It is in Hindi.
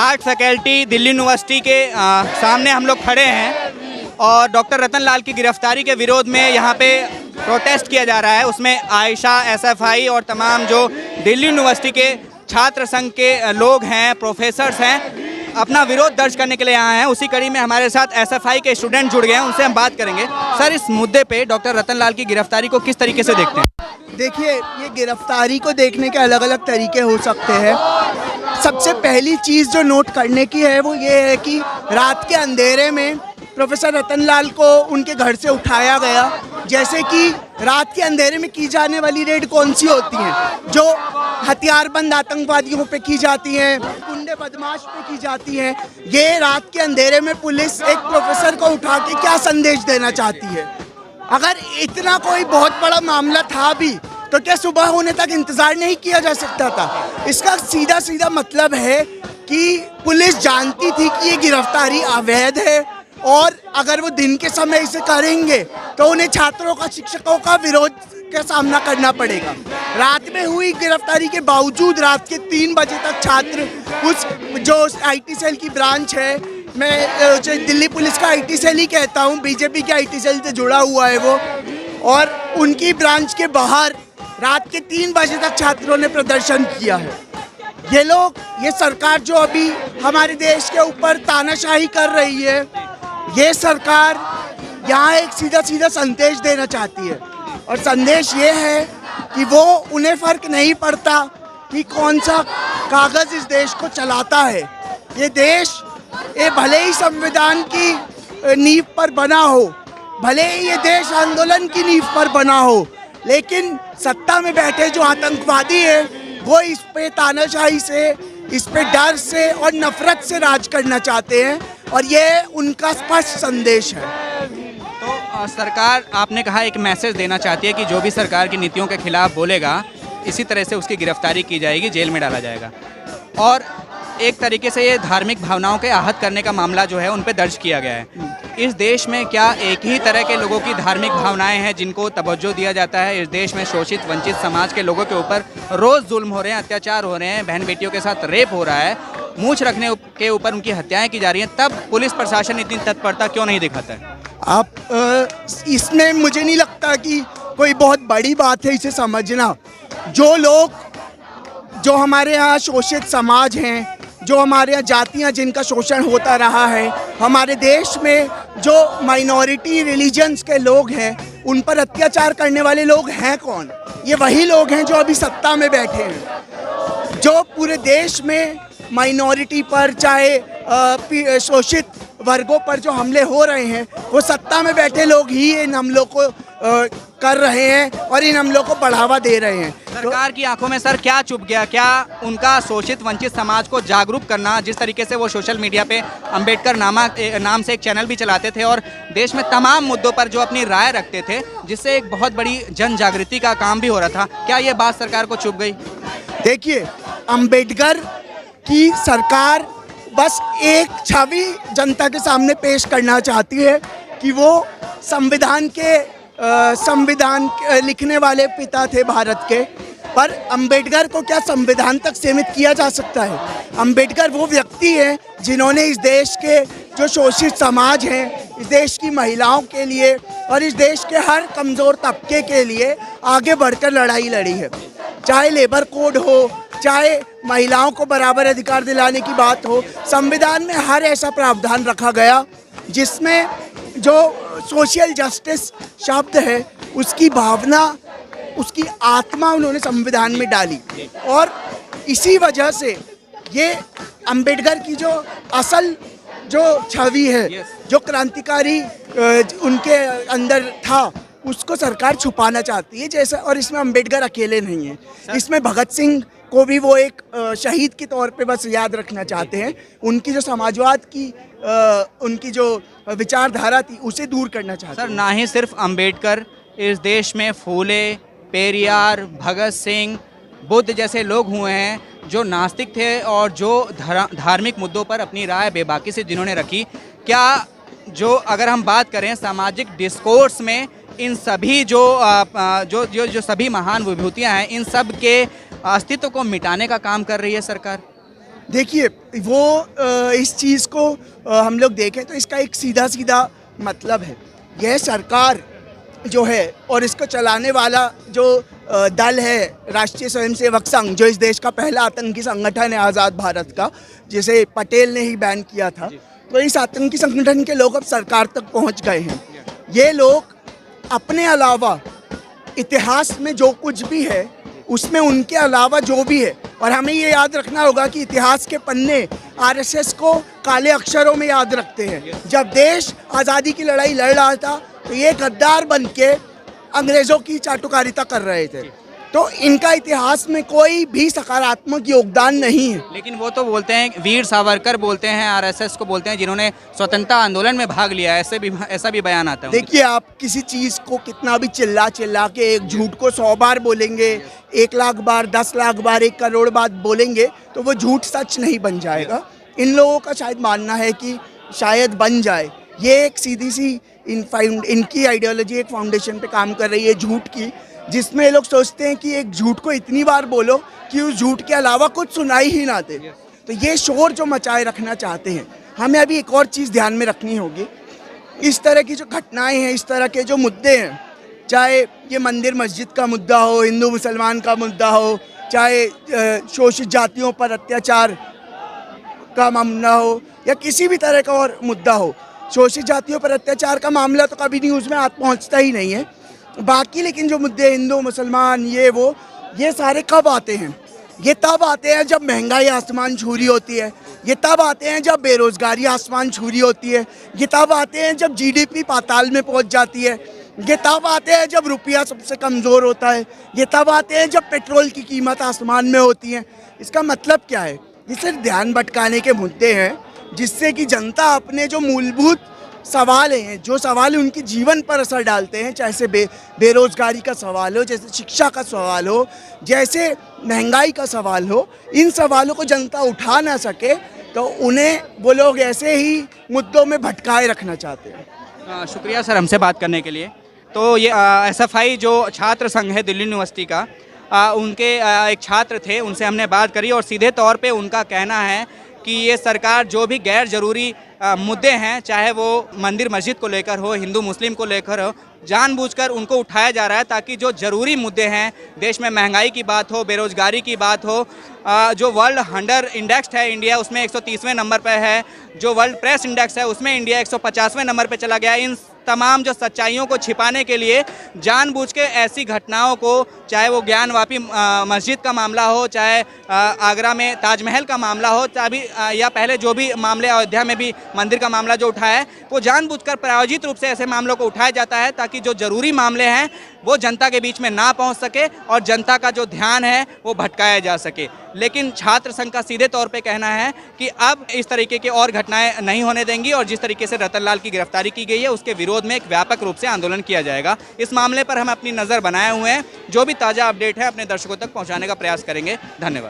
आर्ट फैकल्टी दिल्ली यूनिवर्सिटी के सामने हम लोग खड़े हैं और डॉक्टर रतन लाल की गिरफ्तारी के विरोध में यहाँ पे प्रोटेस्ट किया जा रहा है। उसमें आयशा, एसएफआई और तमाम जो दिल्ली यूनिवर्सिटी के छात्र संघ के लोग हैं, प्रोफेसर्स हैं, अपना विरोध दर्ज करने के लिए यहाँ हैं। उसी कड़ी में हमारे साथ एसएफआई के स्टूडेंट जुड़ गए हैं, उनसे हम बात करेंगे। सर, इस मुद्दे पे डॉक्टर रतन लाल की गिरफ्तारी को किस तरीके से देखते हैं? देखिए, ये गिरफ्तारी को देखने के अलग अलग तरीके हो सकते हैं। सबसे पहली चीज़ जो नोट करने की है वो ये है कि रात के अंधेरे में प्रोफेसर रतन लाल को उनके घर से उठाया गया। जैसे कि रात के अंधेरे में की जाने वाली रेड कौन सी होती हैं? जो हथियारबंद आतंकवादियों पे की जाती हैं, गुंडे बदमाश पे की जाती हैं। ये रात के अंधेरे में पुलिस एक प्रोफेसर को उठा के क्या संदेश देना चाहती है? अगर इतना कोई बहुत बड़ा मामला था भी तो क्या सुबह होने तक इंतजार नहीं किया जा सकता था? इसका सीधा सीधा मतलब है कि पुलिस जानती थी कि ये गिरफ्तारी अवैध है और अगर वो दिन के समय इसे करेंगे तो उन्हें छात्रों का, शिक्षकों का विरोध का सामना करना पड़ेगा। रात में हुई गिरफ्तारी के बावजूद रात के 3 बजे तक छात्र उस जो आईटी सेल की ब्रांच है, मैं दिल्ली पुलिस का आईटी सेल ही कहता हूँ, बीजेपी के आईटी सेल से जुड़ा हुआ है वो, और उनकी ब्रांच के बाहर रात के 3 बजे तक छात्रों ने प्रदर्शन किया है। ये लोग, ये सरकार जो अभी हमारे देश के ऊपर तानाशाही कर रही है, ये सरकार यहाँ एक सीधा सीधा संदेश देना चाहती है और संदेश ये है कि वो, उन्हें फर्क नहीं पड़ता कि कौन सा कागज इस देश को चलाता है। ये देश, ये भले ही संविधान की नींव पर बना हो, भले ही ये देश आंदोलन की नींव पर बना हो, लेकिन सत्ता में बैठे जो आतंकवादी हैं वो इस पे तानाशाही से, इस पे डर से और नफरत से राज करना चाहते हैं और ये उनका स्पष्ट संदेश है। तो सरकार, आपने कहा, एक मैसेज देना चाहती है कि जो भी सरकार की नीतियों के खिलाफ बोलेगा इसी तरह से उसकी गिरफ्तारी की जाएगी, जेल में डाला जाएगा। और एक तरीके से ये धार्मिक भावनाओं के आहत करने का मामला जो है उन पे दर्ज किया गया है। इस देश में क्या एक ही तरह के लोगों की धार्मिक भावनाएं हैं जिनको तवज्जो दिया जाता है? इस देश में शोषित वंचित समाज के लोगों के ऊपर रोज़ जुल्म हो रहे हैं, अत्याचार हो रहे हैं, बहन बेटियों के साथ रेप हो रहा है, मूंछ रखने के ऊपर उनकी हत्याएं की जा रही हैं, तब पुलिस प्रशासन इतनी तत्परता क्यों नहीं दिखाता है? आप इसमें मुझे नहीं लगता कि कोई बहुत बड़ी बात है इसे समझना। जो लोग, जो हमारे यहाँ शोषित समाज हैं, जो हमारे यहाँ जातियाँ जिनका शोषण होता रहा है, हमारे देश में जो माइनॉरिटी रिलीजन्स के लोग हैं, उन पर अत्याचार करने वाले लोग हैं कौन? ये वही लोग हैं जो अभी सत्ता में बैठे हैं। जो पूरे देश में माइनॉरिटी पर, चाहे शोषित वर्गों पर जो हमले हो रहे हैं, वो सत्ता में बैठे लोग ही इन हमलों को कर रहे हैं और इन हमलों को बढ़ावा दे रहे हैं। सरकार की आंखों में सर क्या चुप गया? क्या उनका शोषित वंचित समाज को जागरूक करना, जिस तरीके से वो सोशल मीडिया पे अंबेडकर नाम से एक चैनल भी चलाते थे और देश में तमाम मुद्दों पर जो अपनी राय रखते थे, जिससे एक बहुत बड़ी जन जागृति का काम भी हो रहा था, क्या ये बात सरकार को चुप गई? देखिए, अंबेडकर की सरकार बस एक छवि जनता के सामने पेश करना चाहती है कि वो संविधान लिखने वाले पिता थे भारत के। पर अंबेडकर को क्या संविधान तक सीमित किया जा सकता है? अंबेडकर वो व्यक्ति हैं जिन्होंने इस देश के जो शोषित समाज हैं, इस देश की महिलाओं के लिए और इस देश के हर कमज़ोर तबके के लिए आगे बढ़कर लड़ाई लड़ी है। चाहे लेबर कोड हो, चाहे महिलाओं को बराबर अधिकार दिलाने की बात हो, संविधान में हर ऐसा प्रावधान रखा गया जिसमें जो सोशल जस्टिस शब्द है, उसकी भावना, उसकी आत्मा उन्होंने संविधान में डाली। और इसी वजह से ये अंबेडकर की जो असल जो छवि है, जो क्रांतिकारी उनके अंदर था, उसको सरकार छुपाना चाहती है। जैसे, और इसमें अंबेडकर अकेले नहीं है, इसमें भगत सिंह को भी वो एक शहीद के तौर पे बस याद रखना चाहते हैं। उनकी जो समाजवाद की उनकी जो विचारधारा थी, उसे दूर करना चाहते हैं। सर, ना ही सिर्फ अंबेडकर, इस देश में फूले, पेरियार, भगत सिंह, बुद्ध जैसे लोग हुए हैं जो नास्तिक थे और जो धार्मिक मुद्दों पर अपनी राय बेबाकी से जिन्होंने रखी। क्या जो, अगर हम बात करें सामाजिक डिस्कोर्स में, इन सभी जो सभी महान विभूतियाँ हैं, इन सब के अस्तित्व को मिटाने का काम कर रही है सरकार? देखिए वो इस चीज़ को हम लोग देखें तो इसका एक सीधा सीधा मतलब है। यह सरकार जो है और इसको चलाने वाला जो दल है राष्ट्रीय स्वयंसेवक संघ, जो इस देश का पहला आतंकी संगठन है आज़ाद भारत का, जिसे पटेल ने ही बैन किया था, तो इस आतंकी संगठन के लोग अब सरकार तक पहुंच गए हैं। ये लोग अपने अलावा इतिहास में जो कुछ भी है उसमें उनके अलावा जो भी है, और हमें ये याद रखना होगा कि इतिहास के पन्ने आरएसएस को काले अक्षरों में याद रखते हैं। जब देश आज़ादी की लड़ाई लड़ रहा था तो ये गद्दार बन के अंग्रेज़ों की चाटुकारिता कर रहे थे, तो इनका इतिहास में कोई भी सकारात्मक योगदान नहीं है। लेकिन वो तो बोलते हैं, वीर सावरकर बोलते हैं, आरएसएस को बोलते हैं जिन्होंने स्वतंत्रता आंदोलन में भाग लिया, ऐसा भी बयान आता है। देखिए आप किसी चीज़ को कितना भी चिल्ला चिल्ला के एक झूठ को 100 बार बोलेंगे, 1 लाख बार, 10 लाख बार, 1 करोड़ बार बोलेंगे तो वो झूठ सच नहीं बन जाएगा। इन लोगों का शायद मानना है कि शायद बन जाए। ये एक सीधी सी इनकी आइडियोलॉजी एक फाउंडेशन पे काम कर रही है झूठ की, जिसमें लोग सोचते हैं कि एक झूठ को इतनी बार बोलो कि उस झूठ के अलावा कुछ सुनाई ही ना दे। तो ये शोर जो मचाए रखना चाहते हैं, हमें अभी एक और चीज़ ध्यान में रखनी होगी। इस तरह की जो घटनाएं हैं, इस तरह के जो मुद्दे हैं, चाहे ये मंदिर मस्जिद का मुद्दा हो, हिंदू मुसलमान का मुद्दा हो, चाहे शोषित जातियों पर अत्याचार का मामला हो, या किसी भी तरह का और मुद्दा हो, शोषित जातियों पर अत्याचार का मामला तो कभी न्यूज़ में पहुंचता ही नहीं है। बाकी लेकिन जो मुद्दे हिंदू मुसलमान ये सारे कब आते हैं? ये तब आते हैं जब महंगाई आसमान छू रही होती है, ये तब आते हैं जब बेरोजगारी आसमान छू रही होती है, ये तब आते हैं जब जीडीपी पाताल में पहुंच जाती है, ये तब आते हैं जब रुपया सबसे कमज़ोर होता है, ये तब आते हैं जब पेट्रोल की कीमत आसमान में होती है। इसका मतलब क्या है? ये सिर्फ ध्यान भटकाने के मुद्दे हैं, जिससे कि जनता अपने जो मूलभूत सवाल हैं, जो सवाल उनके जीवन पर असर डालते हैं, चाहे बेरोजगारी का सवाल हो, जैसे शिक्षा का सवाल हो, जैसे महंगाई का सवाल हो, इन सवालों को जनता उठा ना सके तो उन्हें वो लोग ऐसे ही मुद्दों में भटकाए रखना चाहते हैं। शुक्रिया सर हमसे बात करने के लिए। तो ये एसएफआई जो छात्र संघ है दिल्ली यूनिवर्सिटी का, उनके एक छात्र थे, उनसे हमने बात करी और सीधे तौर पे उनका कहना है कि ये सरकार जो भी गैर ज़रूरी मुद्दे हैं, चाहे वो मंदिर मस्जिद को लेकर हो, हिंदू मुस्लिम को लेकर हो, जानबूझकर उनको उठाया जा रहा है ताकि जो ज़रूरी मुद्दे हैं, देश में महंगाई की बात हो, बेरोज़गारी की बात हो, जो वर्ल्ड हंगर इंडेक्स है इंडिया उसमें 130वें नंबर पर है, जो वर्ल्ड प्रेस इंडेक्स है उसमें इंडिया 150वें नंबर पर चला गया। इन तमाम जो सच्चाइयों को छिपाने के लिए जानबूझ के ऐसी घटनाओं को, चाहे वो ज्ञानवापी मस्जिद का मामला हो, चाहे आगरा में ताजमहल का मामला हो, या पहले जो भी मामले अयोध्या में भी मंदिर का मामला जो उठाया है, वो जानबूझकर प्रायोजित रूप से ऐसे मामलों को उठाया जाता है ताकि जो ज़रूरी मामले हैं वो जनता के बीच में ना पहुंच सके और जनता का जो ध्यान है वो भटकाया जा सके। लेकिन छात्र संघ का सीधे तौर पे कहना है कि अब इस तरीके की और घटनाएं नहीं होने देंगी और जिस तरीके से रतनलाल की गिरफ्तारी की गई है उसके विरोध में एक व्यापक रूप से आंदोलन किया जाएगा। इस मामले पर हम अपनी नज़र बनाए हुए हैं, जो भी ताज़ा अपडेट है अपने दर्शकों तक पहुँचाने का प्रयास करेंगे। धन्यवाद।